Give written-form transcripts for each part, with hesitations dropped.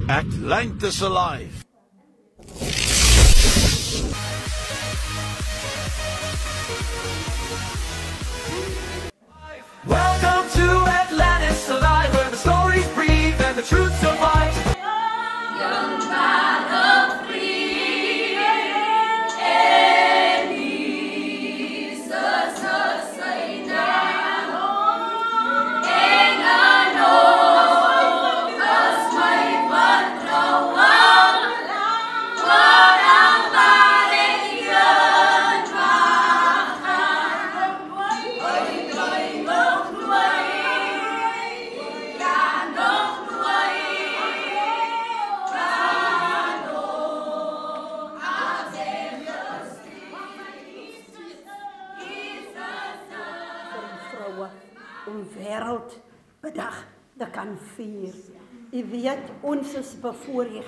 Atlantis Alive. Welcome to Atlantis Alive, where the stories breathe and the truth survives. Young child of free and Jesus say now, and I know us my patrol, what about it, young wêreld bedag te kan vier. U weet, ons is bevoorreg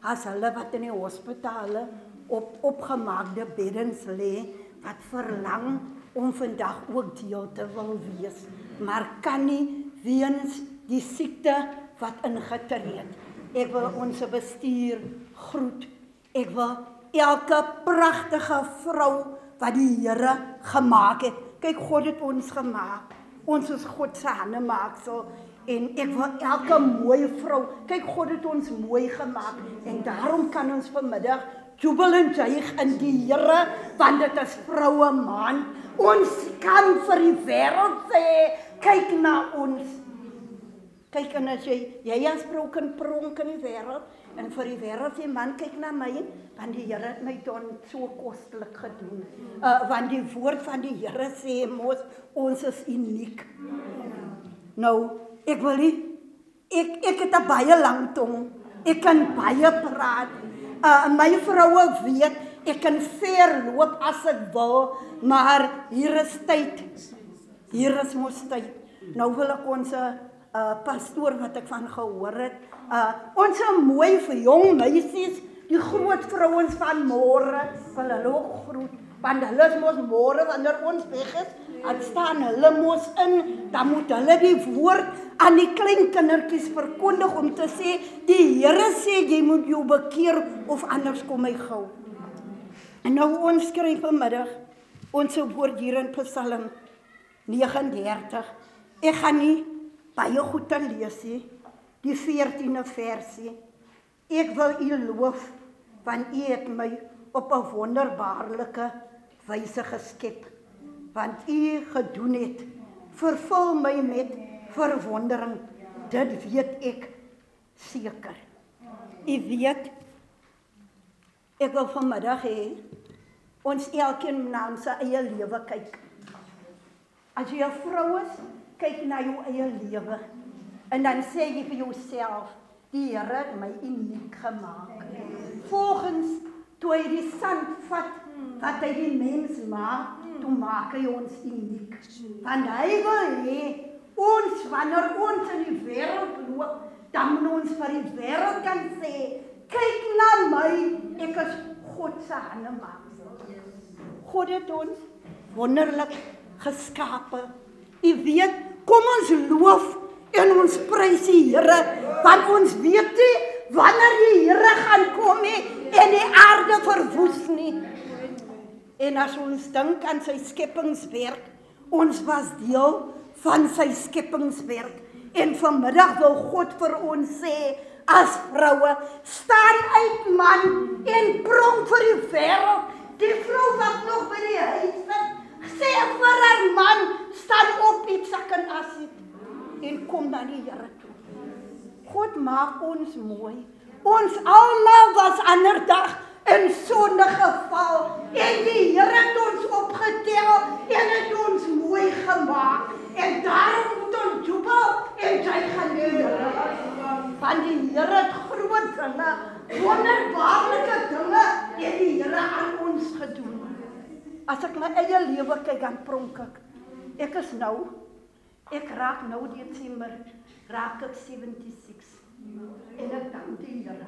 as hulle wat in die hospitale op opgemaakte beddens lê, wat verlang om vandag ook deel te wil wees, maar kan nie weens die siekte wat ingetree het. Ek wil ons bestuur groet. Ek wil elke pragtige vrou wat die Here gemaak het. Kyk, God het ons gemaak. Ons is God se hande maaksel. En ek wil elke mooi vrou, kyk, God het ons mooi gemaak. En daarom kan ons vanmiddag jubel en juig in die Here, want dit is vroue maand. Ons kan vir die wêreld sê, kyk na ons. Kyk, en as jy as vrou kan pronk in die wêreld, en vir die wêreld sê, man, kyk na my, want die Here het my dan so kostelik gedoen. Want die woord van die Here sê, ons is uniek. Nou, ek wil nie, ek het 'n baie lang tong, ek kan baie praat. My vroue weet, ek kan ver loop as ek wil, maar hier is tyd. Hier is mos tyd. Nou wil ek ons pastoor wat ek van gehoor het, ons mooi vir jong meisies, die groot vrouens van môre, wil hulle ook groet, want hulle is mos môre, wanneer ons weg is, dan staan hulle mos in, dan moet hulle die woord aan die klein kindertjies verkondig om te sê, die Here sê, jy moet jou bekeer, of anders kom hy gou. En nou ons skryf vanmiddag, ons woord hier in Psalm 39, ek gaan nie baie goed te lees, die 14de versie. Ek wil u loof, want u het my op 'n wonderbaarlike wyse geskep, want u gedoen het, vervul my met verwondering, dit weet ek seker. U weet, ek wil vanmiddag hê, ons elkeen na ons eie lewe kyk. As jy 'n vrou is, kyk na jou eie lewe, en dan sê jy vir jouself, die Here het my uniek gemaak. Volgens, toe hy die sand vat, wat hy die mens maak, toe maak hy ons uniek. Want hy wil hê, ons, wanneer ons in die wêreld loop, dan moet ons vir die wêreld kan sê, kyk na my, ek is God se hande maaksel. God het ons wonderlik geskape. U weet, kom ons loof en ons prys die Here, want ons weet nie wanneer die Here gaan kom en die aarde verwoes nie. En as ons dink aan sy skepingswerk, ons was deel van sy skepingswerk. En vanmiddag wil God vir ons sê, as vroue, staan uit man en pronk vir die wêreld. Die vrou wat nog by die huis sit, sê vir haar man, staan op, eet sak en as en kom na die Here toe. God maak ons mooi. Ons almal was ander dag in sonde geval, en die Here het ons opgetel en het ons mooi gemaak. En daarom moet ons jubel en juig aan die Here. Want die Here het groot dinge, wonderbaarlike dinge, en die Here aan ons gedoen. As ek my eie lewe kyk, dan pronk ek. Ek raak nou Desember, raak ek 76. En ek dank die Here.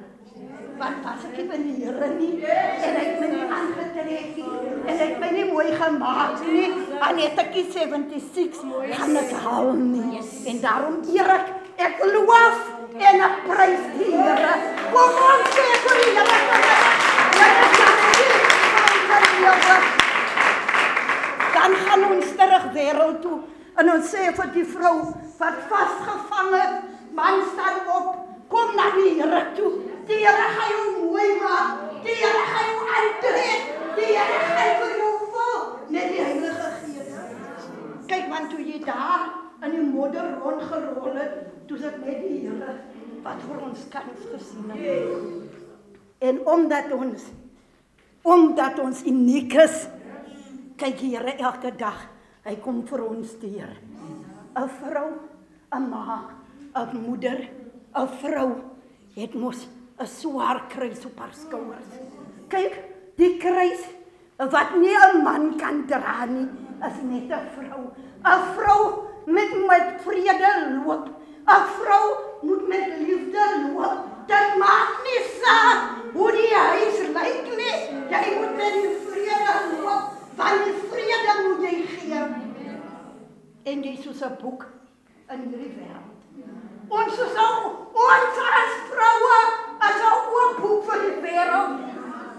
Want as ek by die Here nie, en hy het my nie aangetrek nie, en hy het my nie mooi gemaak nie, en het ek die 76, gaan ek hou nie. En daarom eer ek loof en ek prys die Here. Kom ons sê vir die Here dan gaan ons terug wêreld toe en ons sê vir die vrou wat vasgevang het, man staan op, kom na die Here toe. Die Here gaan jou mooi maak, die Here gaan jou aantrek, die Here gaan vir jou vul met die Heilige Gees. Kyk, want toe jy daar in die modder rondgerol het, toe is dit net die Here wat vir ons kans gesien het. En omdat ons uniek is, kyk die Here elke dag, hy kom vir ons deur. 'n vrou, 'n ma, 'n moeder, 'n vrou het mos 'n swaar kruis op haar skouers. Kyk, die kruis wat nie 'n man kan dra nie, is net 'n vrou. 'n vrou moet met vrede loop. 'n vrou moet met liefde loop. Dit maak nie saak hoe die huis lyk nie. Jy moet met die vrede loop, want die vrede moet jy gee. En jy soos 'n boek in hierdie wêreld. Ons as vroue is 'n oop boek vir die wêreld.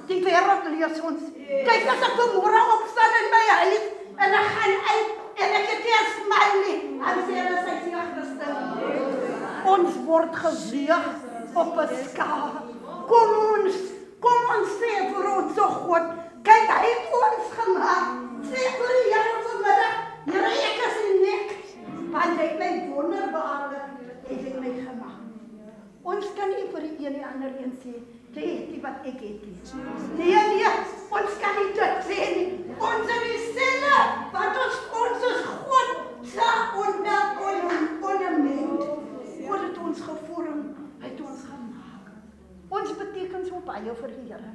Die wêreld lees ons. Kyk, as ek vanmôre opstaan in my huis en ek gaan uit en ek het nie 'n smile nie, dan sê hulle sy is nie Christen. Ons word geweeg op 'n skaal. Kom ons sê vir ons God, kyk, hy het ons gemaak. Sê vir die Here vanmiddag, Here, ek is uniek, want hy het my wonderbaarlik, hy het my gemaak. Ons kan nie vir die een die ander een sê, jy het die wat ek het nie. Nee, ons kan nie dit sê nie. Ons is dieselfde, want ons is God, sa ornament. God het ons gevorm, hy het ons gemaak. Ons beteken so baie vir die Here.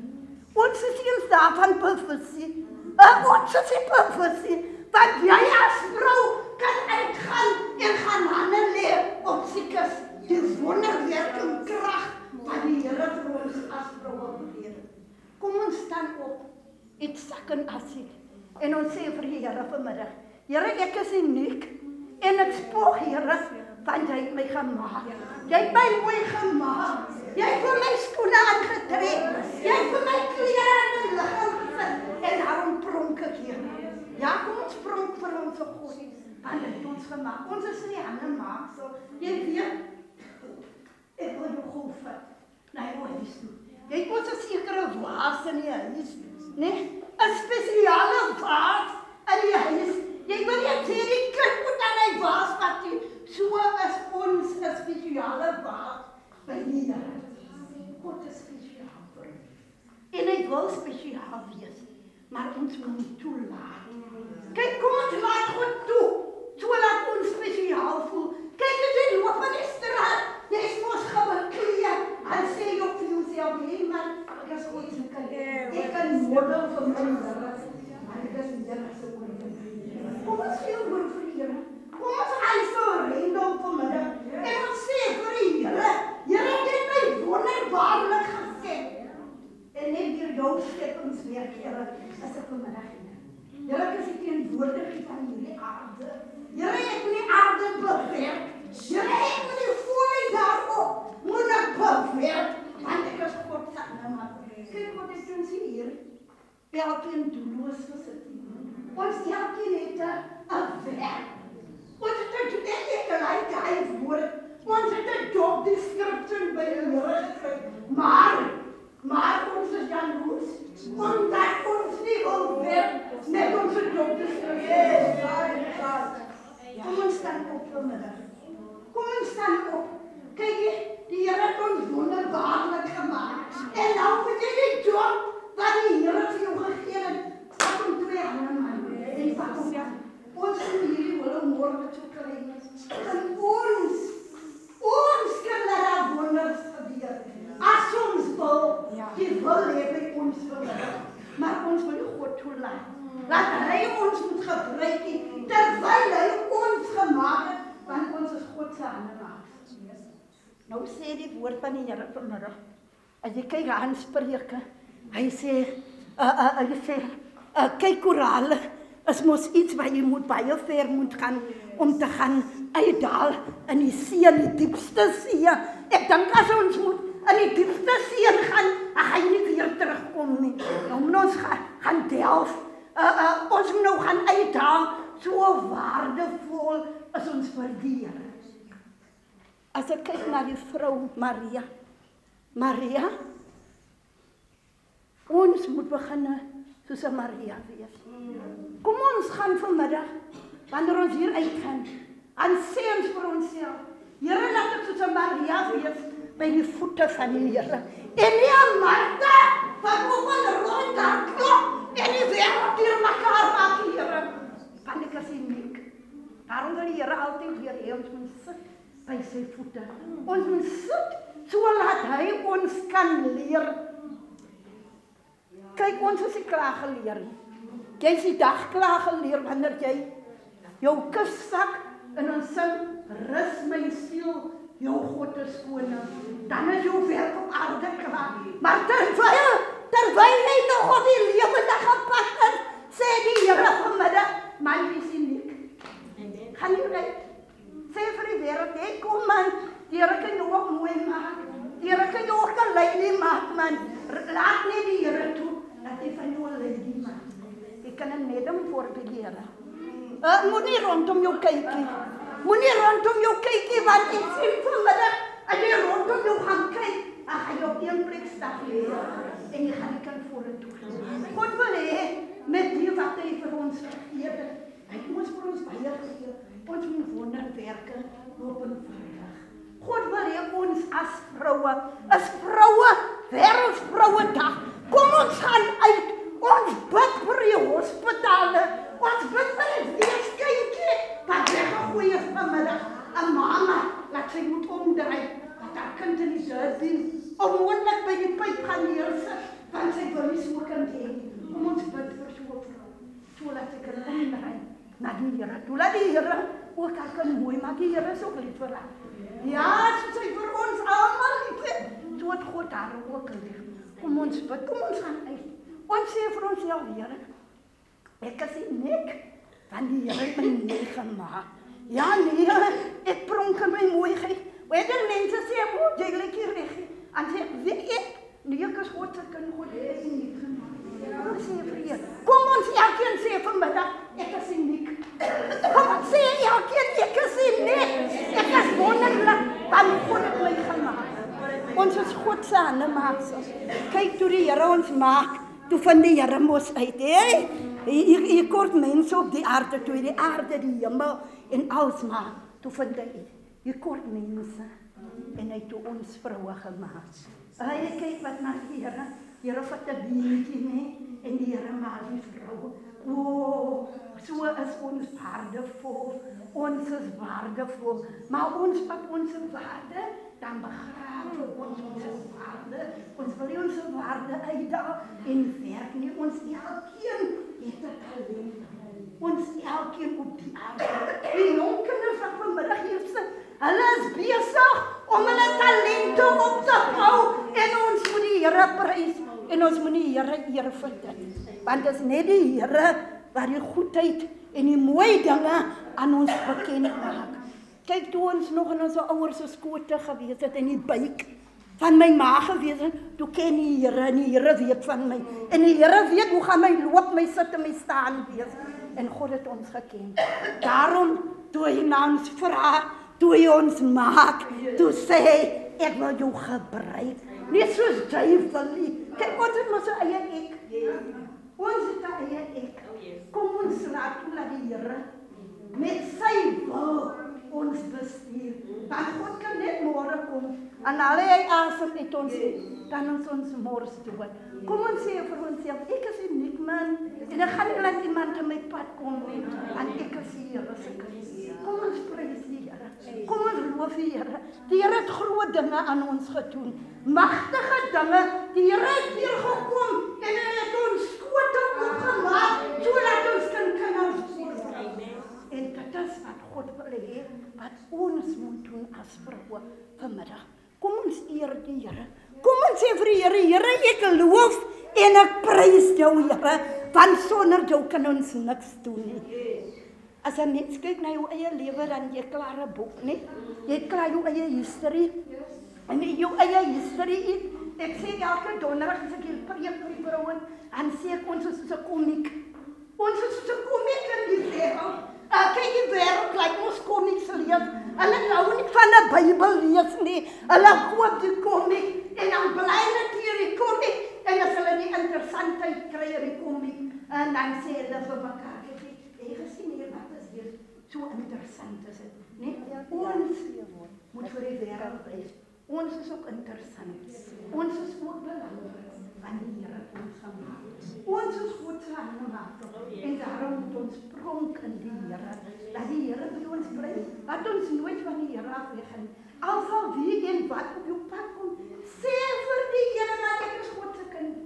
Ons is eens daarvan profesie. Ons is die profesie, want jy as vrou kan uitgaan en gaan hande lê op siekes. Die wonderwerking krag wat die Here vir ons as vroue gegee het. Kom ons staan op, iets sak en asie, en ons sê vir die Here vanmiddag, Here, ek is uniek, en ek spoog, Here, want jy het my gemaak. Jy het my mooi gemaak. Jy het vir my skoene aangetrek. Jy het vir my klere aan my liggaam gesit, en daarom pronk ek hier. Ja, kom ons pronk vir ons God, want hy het ons gemaak. Ons is nie hande maak, so, jy weet, ek wil jou goed vat, na jou huis toe. Jy het ons 'n sekere waas in die huis, nee? 'n spesiale waas in die huis. Jy wil nie sê die kind moet aan die waas vat nie. So is ons 'n spesiale waas by die Here. God is spesiaal vir ons. En hy wil spesiaal wees, maar ons moet nie toelaat. Kyk, kom ons laat God toe, so laat ons spesiaal voel. Kyk, as jy loop in die straat, jy is mos gebekleed, en sê jy op vir jouself, hey man, ek is God se kind. Ek kan model vir my Here, maar ek is nie Here se kind. Kom ons veel oor vir die Here. Kom ons eisel rendel vanmiddag, en ons sê vir die Here, Here, jy het my wonderbaarlik geskep. En net deur jou skepingswerk, Here, is ek vanmiddag hier. Here, ek is die teenwoordigheid van hierdie aarde. Here, ek moet die aarde bewerk. Here, ek moet die folie daarop, moet ek bewerk, want ek is God se aannemer. Kyk wat ek kan sien hier, elkeen doelloos gesit. Ons elkeen het 'n werk. Ons het 'n gelyke woord. Ons het 'n job description by die Here gekry. Maar ons is jaloers, omdat ons nie wil werk met ons job description. Kom ons staan op vanmiddag. Kom ons staan op. Kyk, die Here het ons wonderbaarlik gemaak. En nou moet jy die job wat die Here vir jou gegee het, pak om 2 hande man. En pak om ons in hierdie hele môre te kry. En ons kan daar wonders gebeur. As ons wil, die wil hê by ons vanmiddag. Maar ons wil God toelaat. Laat hy ons moet gebruik, terwyl hy ons gemaak het, want ons is God se handelaars. Nou sê die woord van die Here vanmiddag. As jy kyk aan Spreuke, hy sê, kyk korale is mos iets wat jy moet baie ver moet gaan, om te gaan uitdaal in die see, die diepste see. Ek dink as ons moet in die diepste see gaan, dan gaan jy nie weer terugkom nie. Nou moet ons gaan delf. Ons moet nou gaan uithaal, so waardevol is ons vir die Here. As ek kyk na die vrou Maria, ons moet begin soos 'n Maria wees. Kom ons gaan vanmiddag, wanneer ons hier uitgaan, en sê ons vir onsself, Here, laat ek soos 'n Maria wees by die voete van die Here. En nie 'n Martha wat op 'n rondhardloop en die wêreld deur mekaar maak, Here. Want ek is uniek. Daarom wil die Here altyd weer hê ons moet sit by sy voete. Ons moet sit so laat hy ons kan leer. Kyk, ons is nie klaar geleer nie. Jy is die dag klaar geleer wanneer jy jou kus sak en ons sing, rus my siel, jou God is koning. Dan is jou werk op aarde klaar. Maar terwyl jy nog op die lewendige pad is, sê die Here vanmiddag, man, jy is uniek. Gaan jy uit? Sê vir die wêreld, hey, kom man, die Here kan jou ook mooi maak. Die Here kan jou ook 'n lady maak, man. Laat nie die Here toe, dat hy van jou 'n lady maak. Jy kan net hom voorbeeld die Here. Moet nie rondom jou kykie. Moet nie rondom jou kykie, want ek sien vanmiddag, as jy rondom jou gaan kyk, dan gaan jy op een plek staan en jy gaan nie kan vorentoe gaan. God wil hê, met die wat hy vir ons gegee het, hy het ons vir ons baie gegee, ons moet wonderwerke openvaardig. God wil hê ons as vroue, wêreldsvrouedag, kom ons gaan uit, ons bid vir die hospitale, ons bid vir die weeskindjie, wat weggegooi is vanmiddag, 'n mama, laat sy moet omdraai, dat haar kind in die deur onmoontlik by die pyp gaan neersit, want sy wil nie so kind hê nie. Kom ons bid vir so 'n vrou, so laat sy kan omdraai na die Here. Toe laat die Here ook haar kan mooi maak, die Here is ook lief vir haar. Ja, so sy vir ons almal lief het, so het God haar ook lief. Kom ons bid, kom ons gaan uit. Ons sê vir onsself, Here, ek is uniek, want die Here het my mooi gemaak. Ja, nee, ek pronk in my mooiheid. Wanneer mense sê, jy lyk hier reg, en sê, weet ek, nee, ek is God se kind, God het my uniek gemaak. Kom ons sê vir Here, kom ons elkeen sê vanmiddag, ek is uniek. Kom ons sê elkeen, ek is uniek. Ek is wonderlik, want God het my gemaak. Ons is God se handemaaksels. Kyk toe die Here ons maak, toe vind die Here mos uit, hè? Hier kort mense op die aarde, toe die aarde, die hemel en alles maak, toe vind hy, hier kort mense, en hy toe ons vroue gemaak. Hy kyk wat na die Here vat 'n beentjie, nee, en die Here maak die vrou. O, so is ons waardevol, ons is waardevol, maar ons wat ons waarde, dan begrawe ons waarde, ons wil nie ons waarde uitdaag en werk nie, ons elkeen het 'n talent, ons elkeen op die aarde. Die jong kinders wat vanmiddag hier sit, hulle is besig om hulle talente op te bou en ons moet die Here prys en ons moet die Here eer vind. Want dit is net die Here wat die goedheid en die mooi dinge aan ons bekend maak. Kyk, toe ons nog in ons ouers se skote gewees het in die buik van my ma gewees het, toe ken die Here en die Here weet van my. En die Here weet hoe gaan my loop, my sit en my staan wees. En God het ons geken. Daarom, toe hy na ons vra, toe hy ons maak, toe sê hy, ek wil jou gebruik. Nie soos jy wil nie. Kyk, ons het mos 'n eie ek. Ons het 'n eie ek. Kom ons laat die Here met sy wil ons bestuur. Dan God kan net môre kom en al hy asem uit ons, dan ons mors dood. Kom ons sê vir onsself, ek is uniek man, en ek gaan nie laat iemand in my pad kom nie, want ek is die Here se kind. Kom ons prys die Here, kom ons loof die Here. Die Here het groot dinge aan ons gedoen, magtige dinge. Die Here het weer gekom en hy het ons skote opgemaak, sodat ons kinders word. En dit is wat God wil hê, wat ons moet doen as vroue vanmiddag. Kom ons eer die Here. Kom ons sê vir die Here, Here, ek loof en ek prys jou, Here, want sonder jou kan ons niks doen nie. As 'n mens kyk na jou eie lewe, dan jy klaar 'n boek, nie? Jy klaar jou eie history. En jou eie history. Ek sê elke donderdag as ek hier preek vir die vrouens, en sê ek ons is soos 'n komiek. Ons is soos 'n komiek in die wêreld. Kyk, die wêreld lyk ons komieks lees. Hulle hou nie van 'n Bybel lees nie. Hulle koop die komiek en dan bly hulle hier die komiek. En as hulle nie interessantheid kry in die komiek, en dan sê hulle vir mekaar, "Jy gesien hier wat is hier so interessant is dit, nee? Ons moet vir die wêreld wys. Ons is ook interessant. Ons is ook belangrik want die Here het ons gemaak. Ons is God se aangemakte en daarom moet ons pronk in die Here. Dat die Here by ons bly. Laat ons nooit van die Here afweggaan. Al sal wie en wat op jou pad kom, sê vir die Here dat ek is God se kind.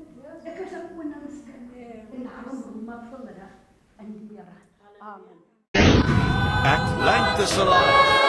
Ek is 'n koningskind. En daarom roem ek vanmiddag in die Here. Amen. Atlantis alive.